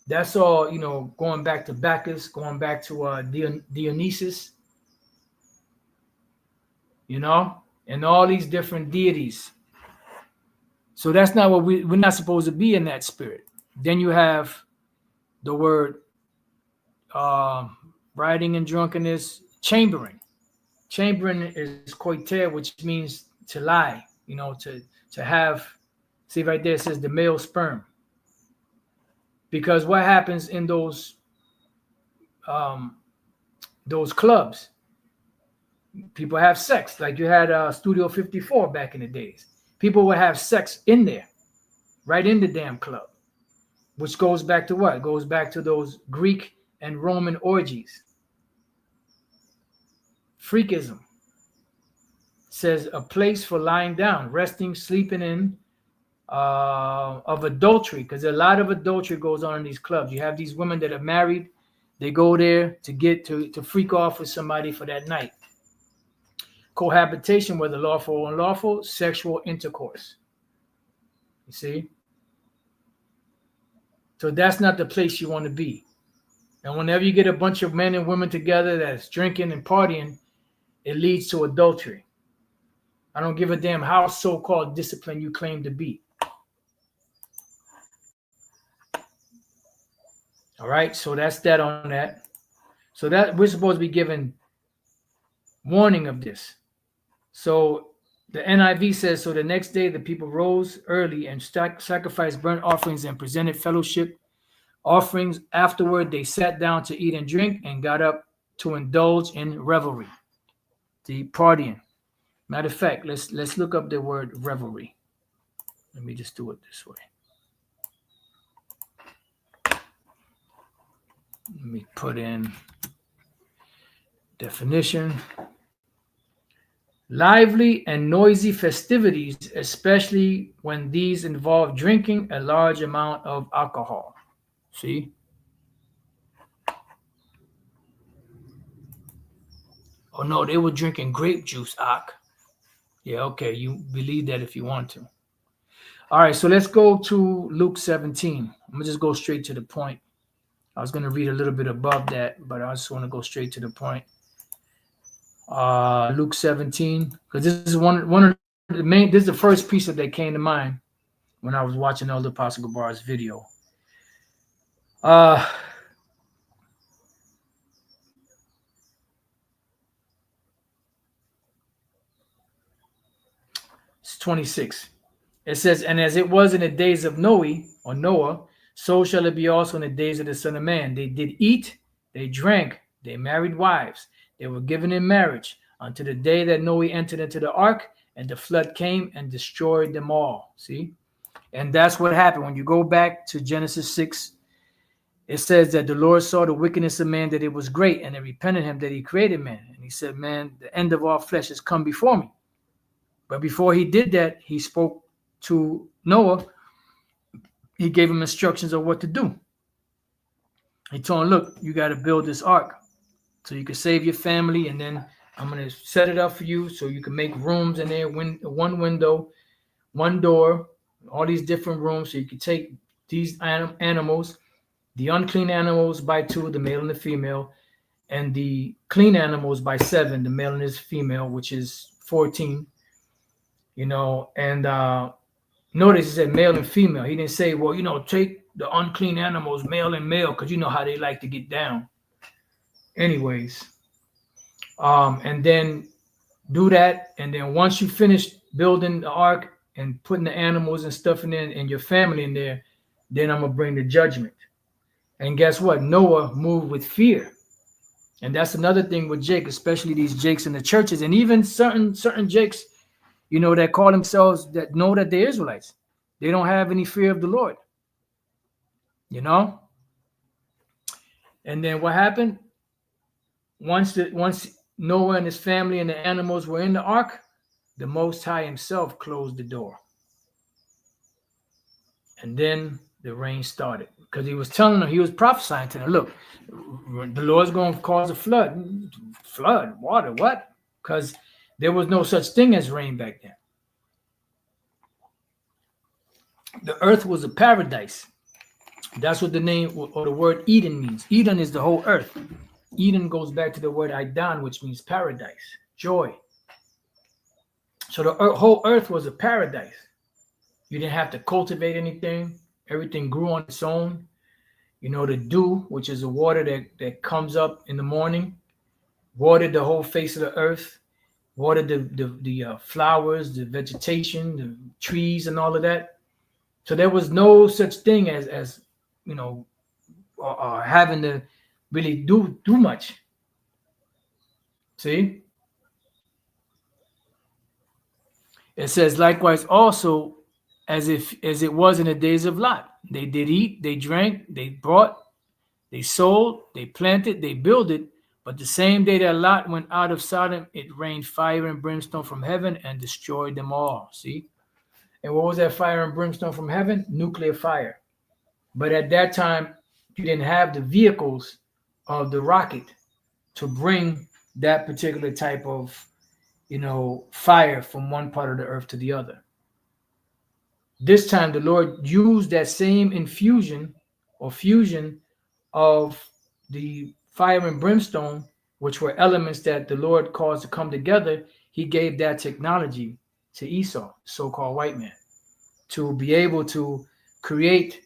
That's all, going back to Bacchus, going back to Dionysus, and all these different deities. So that's not what we're not supposed to be in that spirit. Then you have the word rioting and drunkenness, chambering. Chambering is koiter, which means to lie, to have. See right there, it says the male sperm. Because what happens in those clubs? People have sex, like you had Studio 54 back in the days. People would have sex in there, right in the damn club, which goes back to what? It goes back to those Greek and Roman orgies. Freakism says a place for lying down, resting, sleeping in, of adultery, because a lot of adultery goes on in these clubs. You have these women that are married, they go there to get to freak off with somebody for that night. Cohabitation, whether lawful or unlawful, sexual intercourse. You see? So that's not the place you want to be. And whenever you get a bunch of men and women together that's drinking and partying, it leads to adultery. I don't give a damn how so-called disciplined you claim to be. All right, so that's that on that. So that we're supposed to be given warning of this. So the NIV says, so the next day the people rose early and sacrificed burnt offerings and presented fellowship offerings. Afterward, they sat down to eat and drink and got up to indulge in revelry, the partying. Matter of fact, let's look up the word revelry. Let me just do it this way. Let me put in definition. Lively and noisy festivities, especially when these involve drinking a large amount of alcohol. See? Oh no, they were drinking grape juice, Ak. Yeah, okay, you believe that if you want to. All right, so let's go to Luke 17. I'm going to just go straight to the point. I was going to read a little bit above that, but I just want to go straight to the point. Luke 17, because this is one of the main. This is the first piece that came to mind when I was watching Elder Apostle Gabar's video. It's 26. It says, and as it was in the days of Noah, so shall it be also in the days of the Son of Man. They did eat, they drank, they married wives. They were given in marriage until the day that Noah entered into the ark, and the flood came and destroyed them all. See? And that's what happened. When you go back to Genesis 6, it says that the Lord saw the wickedness of man, that it was great, and it repented him that he created man. And he said, man, the end of all flesh has come before me. But before he did that, he spoke to Noah. He gave him instructions of what to do. He told him, look, you got to build this ark so you can save your family, and then I'm going to set it up for you so you can make rooms in there, one window, one door, all these different rooms, so you can take these animals, the unclean animals by two, the male and the female, and the clean animals by 7, the male and his female, which is 14. And notice he said male and female. He didn't say, well, take the unclean animals, male and male, because you know how they like to get down. Anyways, and then do that, and then once you finish building the ark and putting the animals and stuff in there and your family in there, then I'm gonna bring the judgment. And guess what? Noah moved with fear. And that's another thing with Jake, especially these Jakes in the churches, and even certain Jakes, that call themselves, that know that they're Israelites. They don't have any fear of the Lord. And then what happened? Once Noah and his family and the animals were in the ark, the Most High himself closed the door. And then the rain started, because he was telling them, he was prophesying to them, look, the Lord's going to cause a flood. Flood, water, what? Because there was no such thing as rain back then. The earth was a paradise. That's what the name or the word Eden means. Eden is the whole earth. Eden goes back to the word Aidan, which means paradise, joy. So the whole earth was a paradise. You didn't have to cultivate anything. Everything grew on its own. The dew, which is the water that comes up in the morning, watered the whole face of the earth, watered the flowers, the vegetation, the trees, and all of that. So there was no such thing as having to really do much. See? It says, likewise also, as it was in the days of Lot. They did eat, they drank, they bought, they sold, they planted, they builded. But the same day that Lot went out of Sodom, it rained fire and brimstone from heaven and destroyed them all. See? And what was that fire and brimstone from heaven? Nuclear fire. But at that time, you didn't have the vehicles of the rocket to bring that particular type of, fire from one part of the earth to the other. This time, the Lord used that same infusion or fusion of the fire and brimstone, which were elements that the Lord caused to come together. He gave that technology to Esau, so-called white man, to be able to create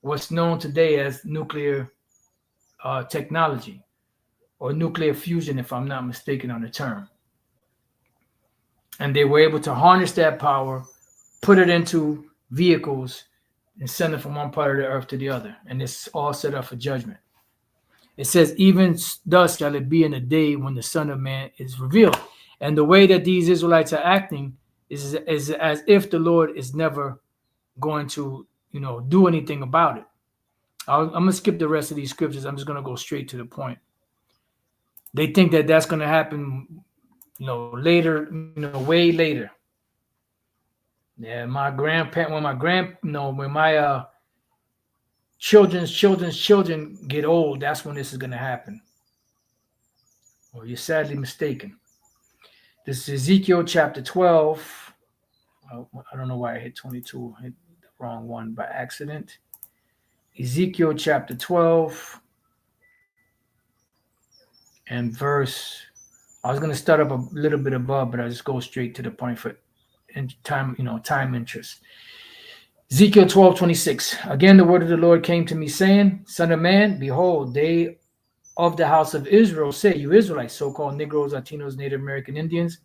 what's known today as nuclear technology, or nuclear fusion, if I'm not mistaken on the term. And they were able to harness that power, put it into vehicles, and send it from one part of the earth to the other. And it's all set up for judgment. It says, even thus shall it be in the day when the Son of Man is revealed. And the way that these Israelites are acting is as if the Lord is never going to, do anything about it. I'm going to skip the rest of these scriptures. I'm just going to go straight to the point. They think that that's going to happen, later, way later. Yeah, when my children's children get old, that's when this is going to happen. Well, you're sadly mistaken. This is Ezekiel chapter 12. I don't know why I hit 22. I hit the wrong one by accident. Ezekiel chapter 12 and verse. I was going to start up a little bit above, but I just go straight to the point for time, time interest. Ezekiel 12:26. Again, the word of the Lord came to me, saying, Son of man, behold, they of the house of Israel say, you Israelites, so-called Negroes, Latinos, Native American Indians,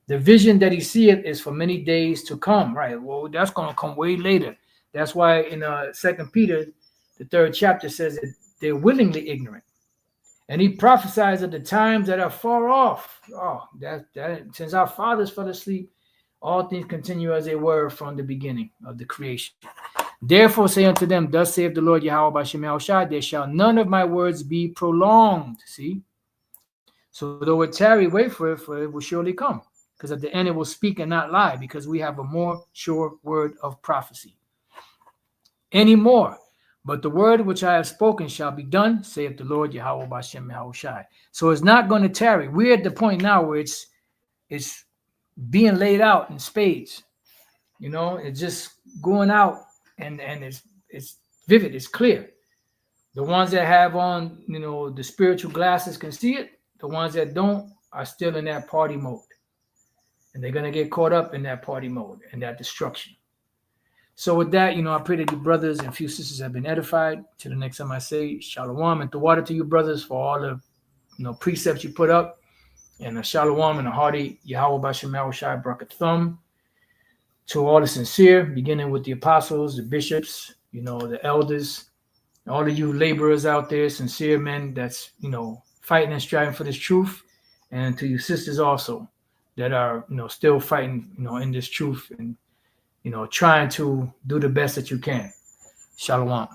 the vision that he seeth is for many days to come. Right. Well, that's going to come way later. That's why in 2 Peter, the 3rd chapter, says that they're willingly ignorant. And he prophesies of the times that are far off. Oh, that since our fathers fell asleep, all things continue as they were from the beginning of the creation. Therefore say unto them, thus saith the Lord Yahweh B'Shem Yahushua, there shall none of my words be prolonged. See? So though it tarry, wait for it will surely come. Because at the end it will speak and not lie, because we have a more sure word of prophecy. Anymore. But the word which I have spoken shall be done, saith the Lord Yahweh B'Shem Yahushua. So it's not going to tarry. We're at the point now where it's being laid out in spades. It's just going out and it's vivid, it's clear. The ones that have on, the spiritual glasses can see it. The ones that don't are still in that party mode. And they're going to get caught up in that party mode and that destruction. So with that, I pray that you brothers and few sisters have been edified. Till the next time I say shalom and the water to you brothers for all the precepts you put up. And a shalom and a hearty Yahweh Bashem Shai Brakat Thumb to all the sincere, beginning with the apostles, the bishops, the elders, all of you laborers out there, sincere men that's, fighting and striving for this truth. And to you sisters also that are, still fighting, in this truth and, trying to do the best that you can. Shalom.